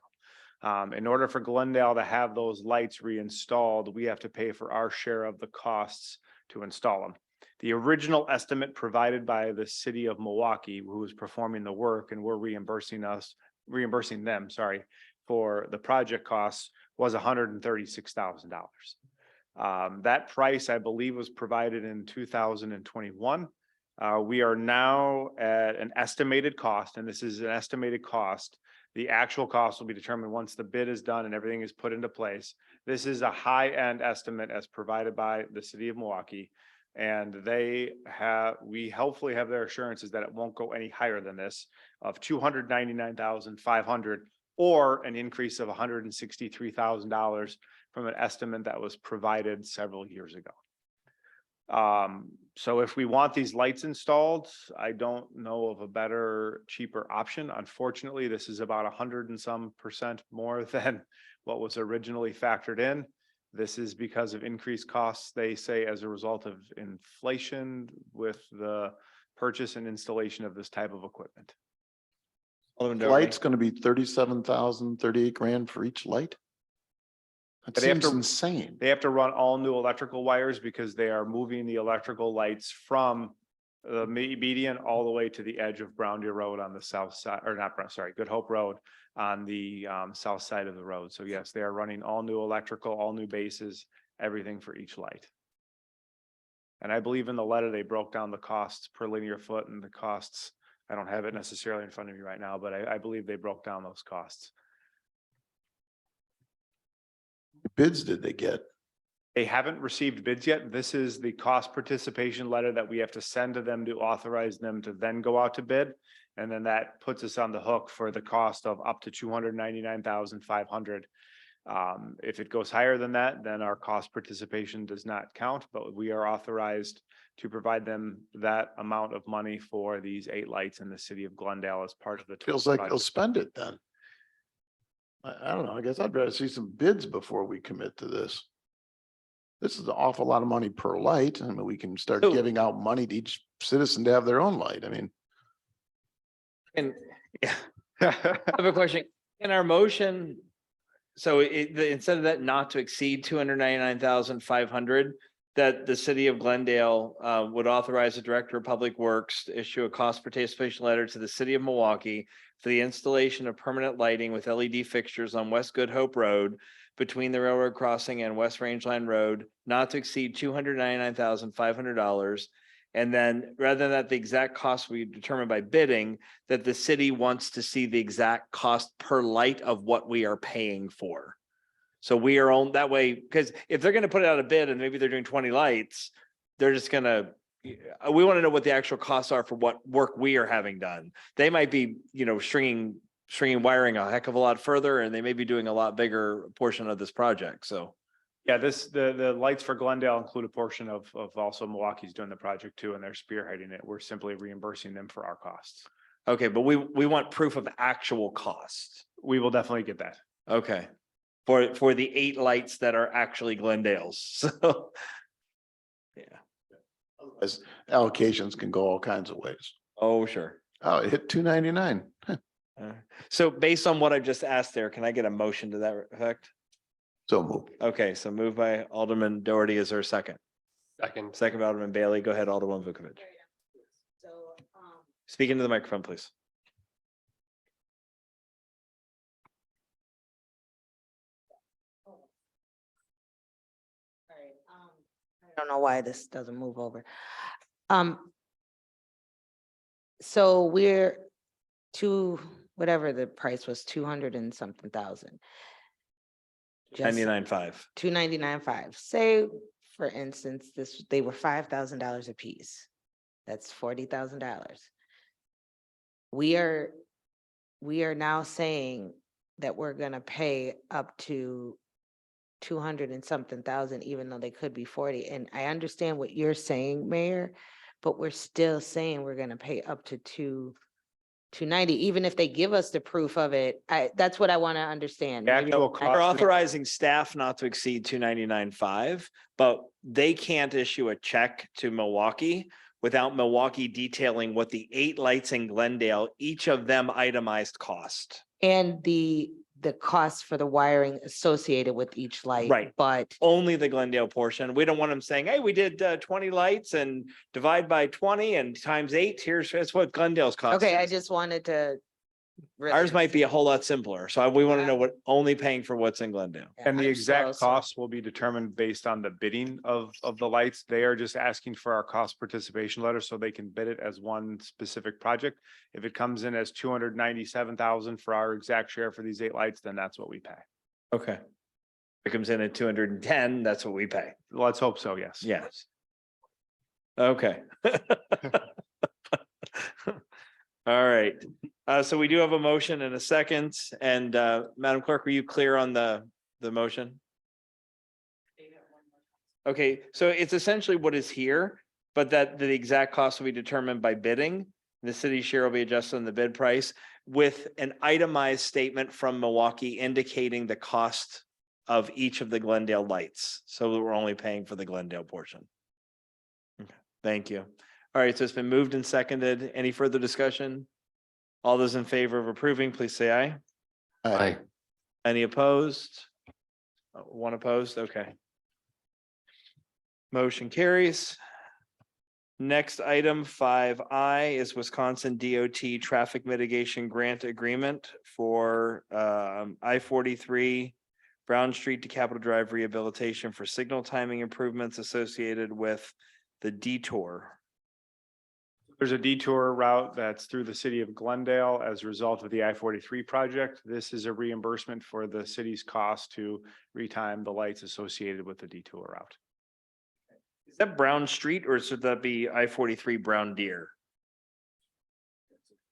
In order for Glendale to have those lights reinstalled, we have to pay for our share of the costs to install them. The original estimate provided by the city of Milwaukee, who was performing the work and we're reimbursing them, for the project costs was $136,000. That price, I believe, was provided in 2021. We are now at an estimated cost, and this is an estimated cost. The actual cost will be determined once the bid is done and everything is put into place. This is a high-end estimate as provided by the city of Milwaukee. And we hopefully have their assurances that it won't go any higher than this of $299,500 or an increase of $163,000 from an estimate that was provided several years ago. So if we want these lights installed, I don't know of a better, cheaper option. Unfortunately, this is about 100 and some % more than what was originally factored in. This is because of increased costs, they say, as a result of inflation with the purchase and installation of this type of equipment. Alderman Doherty. Light's gonna be 37,000, 38 grand for each light? That But they have seems to- insane. They have to run all new electrical wires because they are moving the electrical lights from the median all the way to the edge of Brown Deer Road on the south side, or not, Good Hope Road on the south side of the road. So yes, they are running all new electrical, all new bases, everything for each light. And I believe in the letter, they broke down the costs per linear foot and the costs. I don't have it necessarily in front of me right now, but I believe they broke down those costs. Bids did they get? They haven't received bids yet. This is the cost participation letter that we have to send to them to authorize them to then go out to bid. And then that puts us on the hook for the cost of up to $299,500. If it goes higher than that, then our cost participation does not count, but we are authorized to provide them that amount of money for these 8 lights in the city of Glendale as part of the. Feels total like they'll project. spend it then. I don't know. I guess I'd rather see some bids before we commit to this. This is an awful lot of money per light. I mean, we can start So- giving out money to each citizen to have their own light. I mean, And yeah, I have a question. In our motion, so instead of that not to exceed 299,500, that the city of Glendale would authorize the Director of Public Works to issue a cost participation letter to the city of Milwaukee for the installation of permanent lighting with LED fixtures on West Good Hope Road between the railroad crossing and West Rangeline Road, not to exceed $299,500. And then rather than that, the exact cost we determine by bidding, that the city wants to see the exact cost per light of what we are paying for. So we are on that way, because if they're gonna put it out a bid and maybe they're doing 20 lights, they're just gonna we want to know what the actual costs are for what work we are having done. They might be, stringing wiring a heck of a lot further, and they may be doing a lot bigger portion of this project, so. Yeah, the lights for Glendale include a portion of also Milwaukee's doing the project too, and they're spearheading it. We're simply reimbursing them for our costs. Okay, but we want proof of actual cost. We will definitely get that. Okay. For the 8 lights that are actually Glendale's, so. Yeah, As allocations can go all kinds of ways. oh, sure. Oh, it hit $2.99. So based on what I just asked there, can I get a motion to that effect? So move. Okay, so moved by Alderman Doherty. Is there a second? Second. Second by Alderman Bailey. Go ahead, Alderman Vukovic. So, Speak into the microphone, please. I don't know why this doesn't move over. So we're whatever the price was, 200 and something thousand. 99.5. 299.5. Say, for instance, they were $5,000 a piece. That's $40,000. We are now saying that we're gonna pay up to 200 and something thousand, even though they could be 40. And I understand what you're saying, Mayor, but we're still saying we're gonna pay up to 290, even if they give us the proof of it. That's what I want to understand. The Maybe actual I- We're authorizing staff not to exceed 299.5, but they can't issue a check to Milwaukee without Milwaukee detailing what the 8 lights in Glendale, each of them itemized cost. And the cost for the wiring associated with each light. Right. But Only the Glendale portion. We don't want them saying, hey, we did 20 lights and divide by 20 and times 8. That's what Glendale's cost. okay, I is. just wanted to. Ours might be a whole lot simpler. So we want to know what only paying for what's in Glendale. And the I'm exact so sorry. costs will be determined based on the bidding of the lights. They are just asking for our cost participation letter so they can bid it as one specific project. If it comes in as 297,000 for our exact share for these 8 lights, then that's what we pay. Okay. If it comes in at 210, that's what we pay. Let's hope so, yes. Yes. Okay. All right. So we do have a motion and a second. And Madam Clerk, were you clear on the motion? Okay, so it's essentially what is here, but that the exact cost will be determined by bidding. The city share will be adjusted on the bid price with an itemized statement from Milwaukee indicating the cost of each of the Glendale lights. So we're only paying for the Glendale portion. Okay, thank you. All right, so it's been moved and seconded. Any further discussion? All those in favor of approving, please say aye. Aye. Any opposed? One opposed, okay. Motion carries. Next item 5I is Wisconsin DOT Traffic Mitigation Grant Agreement for I-43 Brown Street to Capitol Drive rehabilitation for signal timing improvements associated with the detour. There's a detour route that's through the city of Glendale as a result of the I-43 project. This is a reimbursement for the city's cost to retime the lights associated with the detour route. Is that Brown Street or should that be I-43 Brown Deer?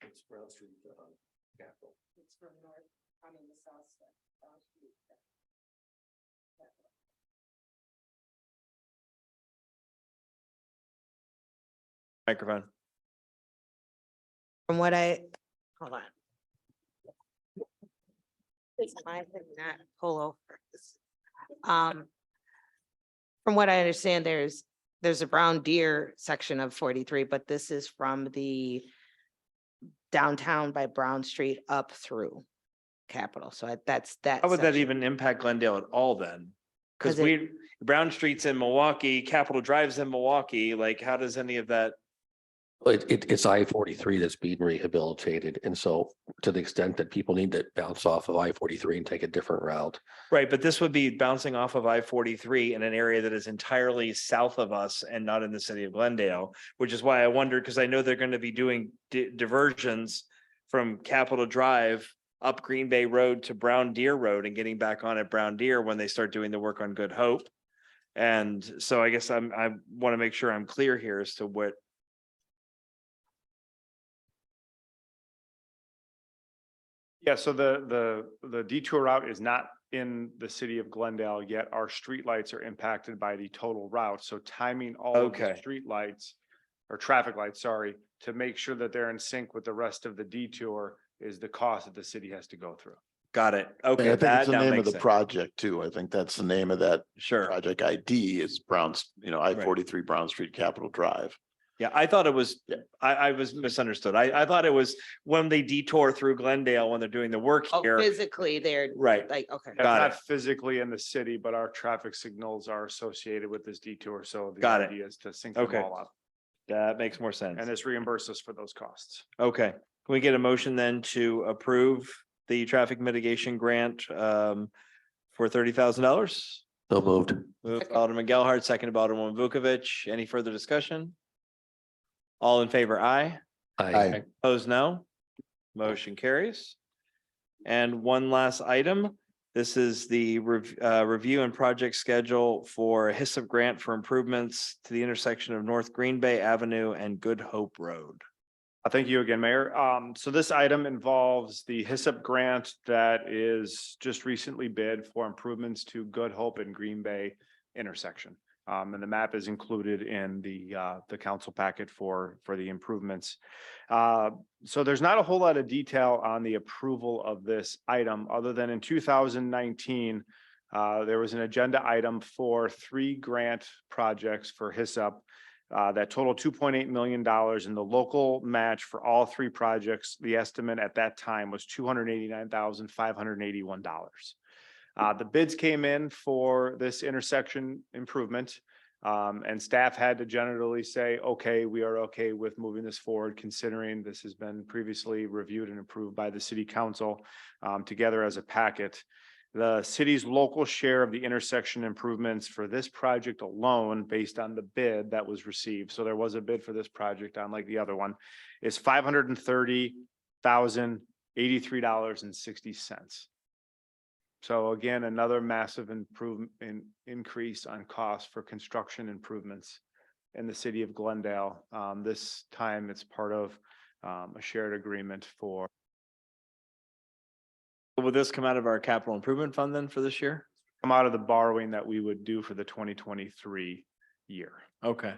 It's Brown Street, Capitol. It's from north, I mean, the south side. Microphone. From what hold on. Mine did not pull over. From what I understand, there's a Brown Deer section of 43, but this is from the downtown by Brown Street up through Capitol. So that's that. How would that section. even impact Glendale at all then? Because 'Cause it- Brown Street's in Milwaukee, Capitol Drive's in Milwaukee, like how does any of that? Well, it's I-43 that's being rehabilitated. And so to the extent that people need to bounce off of I-43 and take a different route. Right, but this would be bouncing off of I-43 in an area that is entirely south of us and not in the city of Glendale, which is why I wondered, because I know they're going to be doing diversions from Capitol Drive up Green Bay Road to Brown Deer Road and getting back on at Brown Deer when they start doing the work on Good Hope. And so I guess I want to make sure I'm clear here as to what. Yeah, so the detour route is not in the city of Glendale yet. Our streetlights are impacted by the total route. So timing all of the Okay. streetlights or traffic lights, sorry, to make sure that they're in sync with the rest of the detour is the cost that the city has to go through. Got it. And Okay, I think that it's the now name of makes the sense. project too. I think that's the name of that Sure. project ID is Brown's, I-43 Brown Street Capitol Drive. Yeah, I thought it was, I was misunderstood. I thought it was when they detour through Glendale, when they're doing the work Oh, here. physically, they're Right. like, okay. It's Got not it. physically in the city, but our traffic signals are associated with this detour. So the Got it. idea is to sync them Okay. all up. That makes more sense. And this reimburses us for those costs. Okay, can we get a motion then to approve the traffic mitigation grant for $30,000? So moved. Moved by Alderman Gelhardt, seconded by Alderman Vukovic. Any further discussion? All in favor, aye. Aye. Opposed, no. Motion carries. And one last item. This is the review and project schedule for a HISP grant for improvements to the intersection of North Green Bay Avenue and Good Hope Road. Thank you again, Mayor. So this item involves the HISP grant that is just recently bid for improvements to Good Hope and Green Bay intersection. And the map is included in the council packet for the improvements. So there's not a whole lot of detail on the approval of this item, other than in 2019, there was an agenda item for 3 grant projects for HISP that total $2.8 million, and the local match for all 3 projects, the estimate at that time was $289,581. The bids came in for this intersection improvement, and staff had to generally say, okay, we are okay with moving this forward, considering this has been previously reviewed and approved by the city council together as a packet. The city's local share of the intersection improvements for this project alone, based on the bid that was received, so there was a bid for this project unlike the other one, is $530,083.60. So again, another massive increase on cost for construction improvements in the city of Glendale. This time it's part of a shared agreement for. Will this come out of our capital improvement fund then for this year? Come out of the borrowing that we would do for the 2023 year. Okay.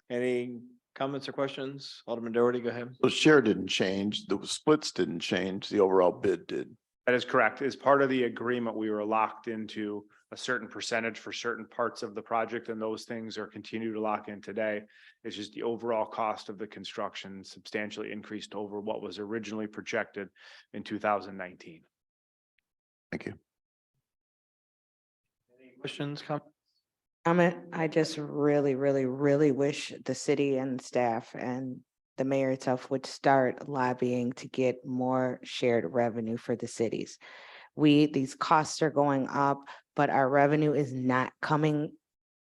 Any comments or questions? Alderman Doherty, go ahead. The share didn't change. The splits didn't change. The overall bid did. That is correct. As part of the agreement, we were locked into a certain percentage for certain parts of the project, and those things are continued to lock in today. It's just the overall cost of the construction substantially increased over what was originally projected in 2019. Thank you. Any questions, comments? I just really, really, really wish the city and staff and the mayor itself would start lobbying to get more shared revenue for the cities. These costs are going up, but our revenue is not coming.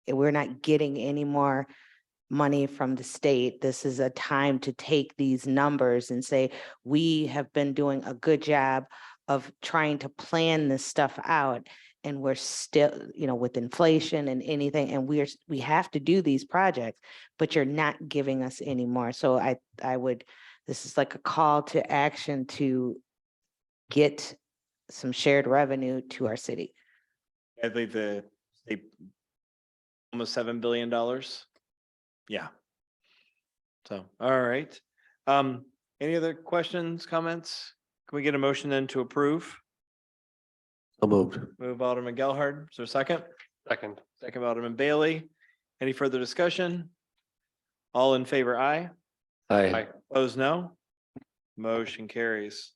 We're not getting any more money from the state. This is a time to take these numbers and say, we have been doing a good job of trying to plan this stuff out. And we're still, with inflation and anything, and we have to do these projects, but you're not giving us any more. So this is like a call to action to get some shared revenue to our city. I believe they almost $7 billion. Yeah. So, all right. Any other questions, comments? Can we get a motion then to approve? So moved. Move Alderman Gelhardt. Is there a second? Second. Second by Alderman Bailey. Any further discussion? All in favor, aye. Aye. Opposed, no. Motion carries.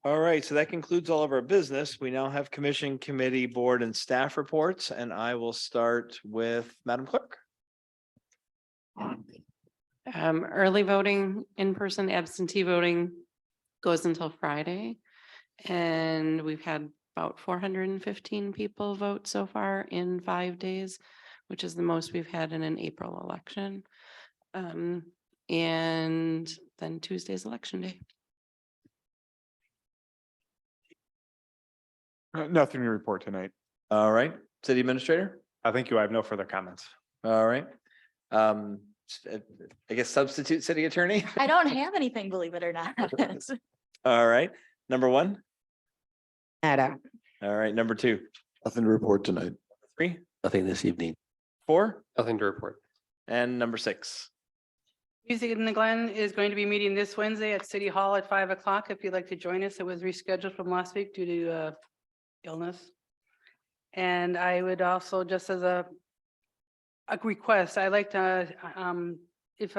All right, so that concludes all of our business. We now have commission, committee, board, and staff reports, and I will start with Madam Clerk. Early voting, in-person absentee voting goes until Friday. And we've had about 415 people vote so far in 5 days, which is the most we've had in an April election. And then Tuesday's election day. Nothing to report tonight. All right, city administrator? Thank you. I have no further comments. All right. I guess substitute city attorney? I don't have anything, believe it or not. All right, number one. Nada. All right, number two, Nothing to report tonight. three, Nothing this evening. four, Nothing to report. and number six. Music in the Glen is going to be meeting this Wednesday at City Hall at 5 o'clock. If you'd like to join us, it was rescheduled from last week due to illness. And I would also, just as a request, I'd like to, if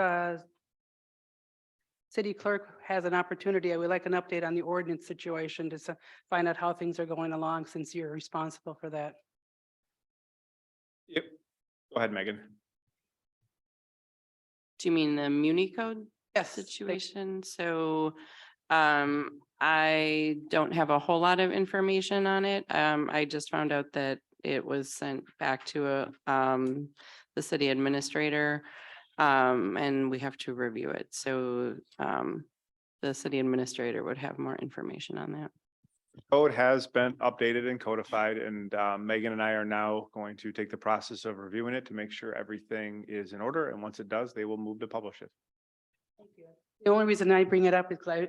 city clerk has an opportunity, I would like an update on the ordinance situation to find out how things are going along since you're responsible for that. Yep. Go ahead, Megan. Do you mean the Muni code Yes. situation? So I don't have a whole lot of information on it. I just found out that it was sent back to the city administrator. And we have to review it. So the city administrator would have more information on that. Code has been updated and codified, and Megan and I are now going to take the process of reviewing it to make sure everything is in order. And once it does, they will move to publish it. The only reason I bring it up is because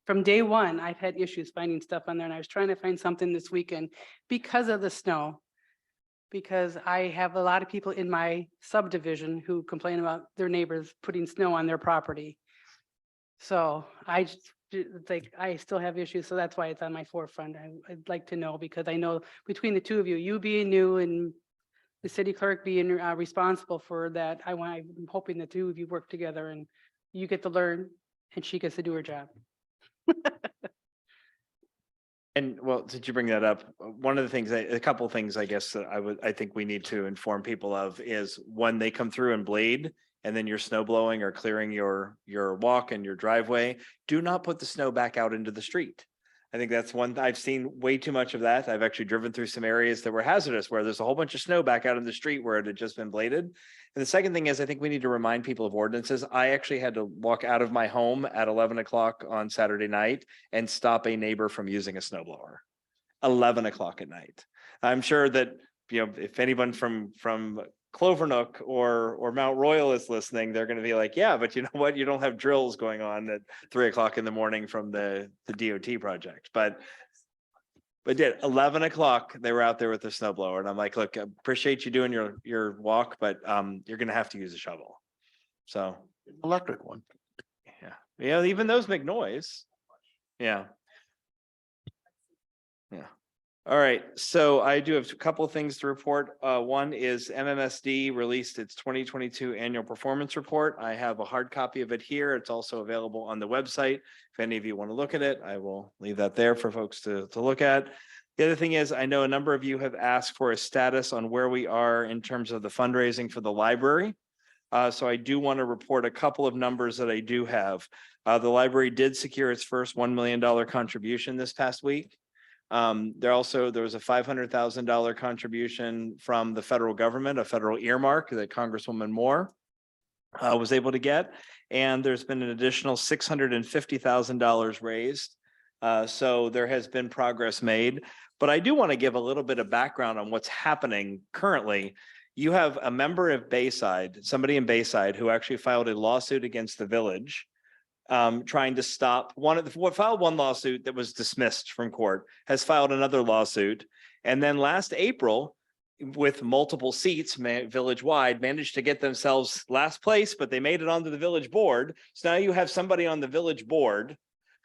from day one, I've had issues finding stuff on there, and I was trying to find something this weekend because of the snow. Because I have a lot of people in my subdivision who complain about their neighbors putting snow on their property. So I still have issues, so that's why it's on my forefront. I'd like to know, because I know between the two of you being new and the city clerk being responsible for that, I'm hoping the two of you work together and you get to learn and she gets to do her job. And well, since you bring that up, one of the things, a couple of things, I guess, that I think we need to inform people of is when they come through and blade and then you're snow blowing or clearing your walk and your driveway, do not put the snow back out into the street. I think that's one, I've seen way too much of that. I've actually driven through some areas that were hazardous where there's a whole bunch of snow back out in the street where it had just been bladed. And the second thing is, I think we need to remind people of ordinances. I actually had to walk out of my home at 11 o'clock on Saturday night and stop a neighbor from using a snow blower. 11 o'clock at night. I'm sure that, if anyone from Clovernook or Mount Royal is listening, they're going to be like, yeah, but you know what? You don't have drills going on at 3 o'clock in the morning from the DOT project. But did 11 o'clock, they were out there with the snow blower. And I'm like, look, I appreciate you doing your walk, but you're going to have to use a shovel. So Electric one. yeah, even those make noise. Yeah. All right, so I do have a couple of things to report. One is MMSD released its 2022 annual performance report. I have a hard copy of it here. It's also available on the website. If any of you want to look at it, I will leave that there for folks to look at. The other thing is, I know a number of you have asked for a status on where we are in terms of the fundraising for the library. So I do want to report a couple of numbers that I do have. The library did secure its first $1 million contribution this past week. There was a $500,000 contribution from the federal government, a federal earmark that Congresswoman Moore was able to get. And there's been an additional $650,000 raised. So there has been progress made, but I do want to give a little bit of background on what's happening currently. You have a member of Bayside, somebody in Bayside who actually filed a lawsuit against the village. Trying to stop filed one lawsuit that was dismissed from court, has filed another lawsuit. And then last April, with multiple seats village-wide, managed to get themselves last place, but they made it onto the village board. So now you have somebody on the village board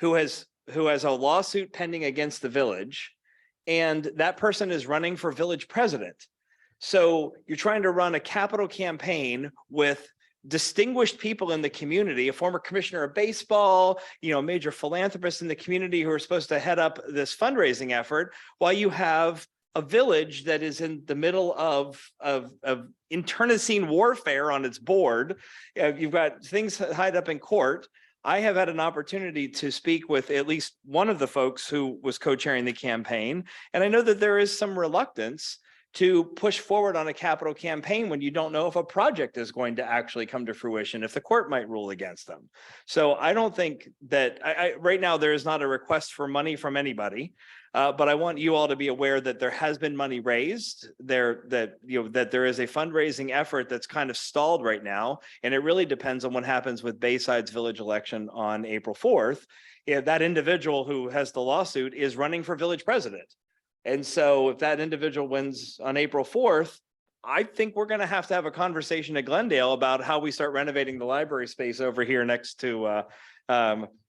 who has a lawsuit pending against the village, and that person is running for village president. So you're trying to run a capital campaign with distinguished people in the community, a former commissioner of baseball, a major philanthropist in the community who are supposed to head up this fundraising effort, while you have a village that is in the middle of internecine warfare on its board. You've got things tied up in court. I have had an opportunity to speak with at least one of the folks who was co-chairing the campaign, and I know that there is some reluctance to push forward on a capital campaign when you don't know if a project is going to actually come to fruition, if the court might rule against them. So I don't think that right now there is not a request for money from anybody. But I want you all to be aware that there has been money raised there, that there is a fundraising effort that's kind of stalled right now. And it really depends on what happens with Bayside's village election on April 4th. If that individual who has the lawsuit is running for village president. And so if that individual wins on April 4th, I think we're going to have a conversation at Glendale about how we start renovating the library space over here next to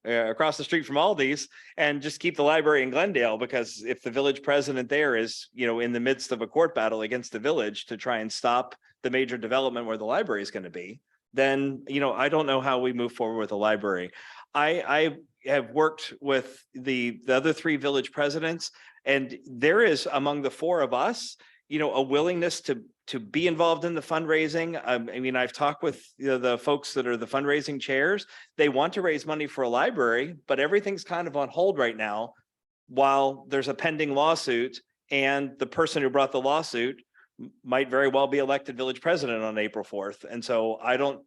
across the street from Aldi's, and just keep the library in Glendale, because if the village president there is, in the midst of a court battle against the village to try and stop the major development where the library is going to be, then, I don't know how we move forward with the library. I have worked with the other 3 village presidents, and there is among the 4 of us, a willingness to be involved in the fundraising. I mean, I've talked with the folks that are the fundraising chairs. They want to raise money for a library, but everything's kind of on hold right now while there's a pending lawsuit, and the person who brought the lawsuit might very well be elected village president on April 4th. And so I don't,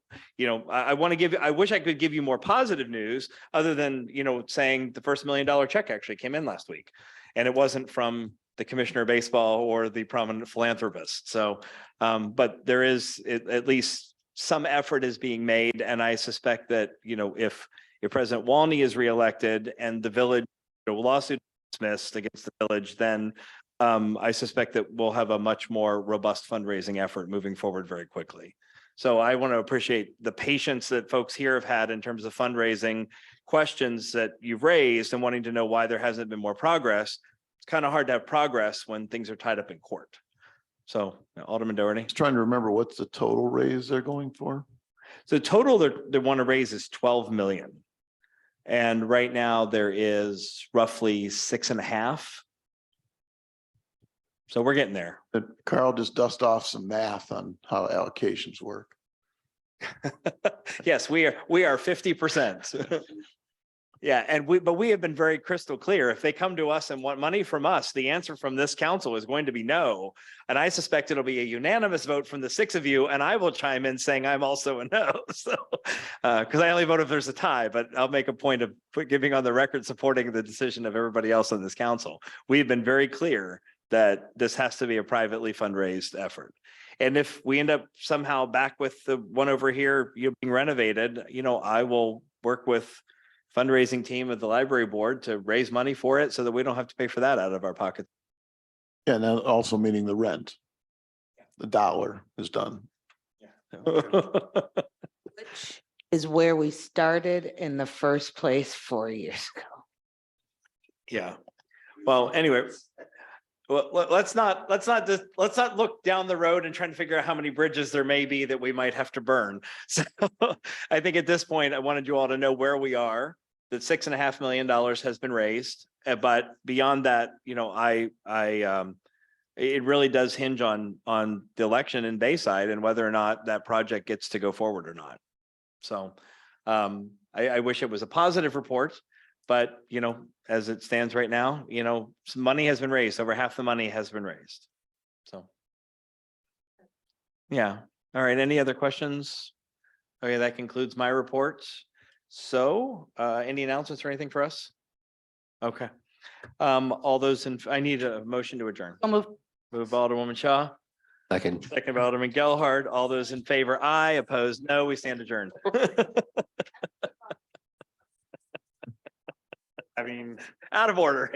I wish I could give you more positive news other than, saying the first $1 million check actually came in last week, and it wasn't from the commissioner of baseball or the prominent philanthropist. So, but there is at least some effort is being made. And I suspect that, if President Walney is reelected and the village lawsuit dismissed against the village, then I suspect that we'll have a much more robust fundraising effort moving forward very quickly. So I want to appreciate the patience that folks here have had in terms of fundraising questions that you've raised and wanting to know why there hasn't been more progress. It's kind of hard to have progress when things are tied up in court. So Alderman Doherty. Just trying to remember, what's the total raise they're going for? So total they want to raise is 12 million. And right now there is roughly 6.5. So we're getting there. But Carl, just dust off some math on how allocations work. Yes, we are 50%. Yeah, but we have been very crystal clear. If they come to us and want money from us, the answer from this council is going to be no. And I suspect it'll be a unanimous vote from the 6 of you, and I will chime in saying I'm also a no. So, because I only vote if there's a tie, but I'll make a point of giving on the record supporting the decision of everybody else on this council. We've been very clear that this has to be a privately fundraised effort. And if we end up somehow back with the one over here being renovated, I will work with fundraising team of the library board to raise money for it so that we don't have to pay for that out of our pocket. Yeah, and then also meaning the rent. The dollar is done. Which is where we started in the first place 4 years ago. Yeah. Well, anyway, well, let's not look down the road and try to figure out how many bridges there may be that we might have to burn. So I think at this point, I wanted you all to know where we are. That $6.5 million has been raised, but beyond that, it really does hinge on the election in Bayside and whether or not that project gets to go forward or not. So I wish it was a positive report, but as it stands right now, some money has been raised. Over half the money has been raised. So, yeah. All right. Any other questions? Okay, that concludes my report. So, any announcements or anything for us? Okay. All those I need a motion to adjourn. I'll move. Move Alderwoman Shaw. Second. Second by Alderman Gelhardt. All those in favor, aye. Opposed, no. We stand adjourned. I mean, out of order.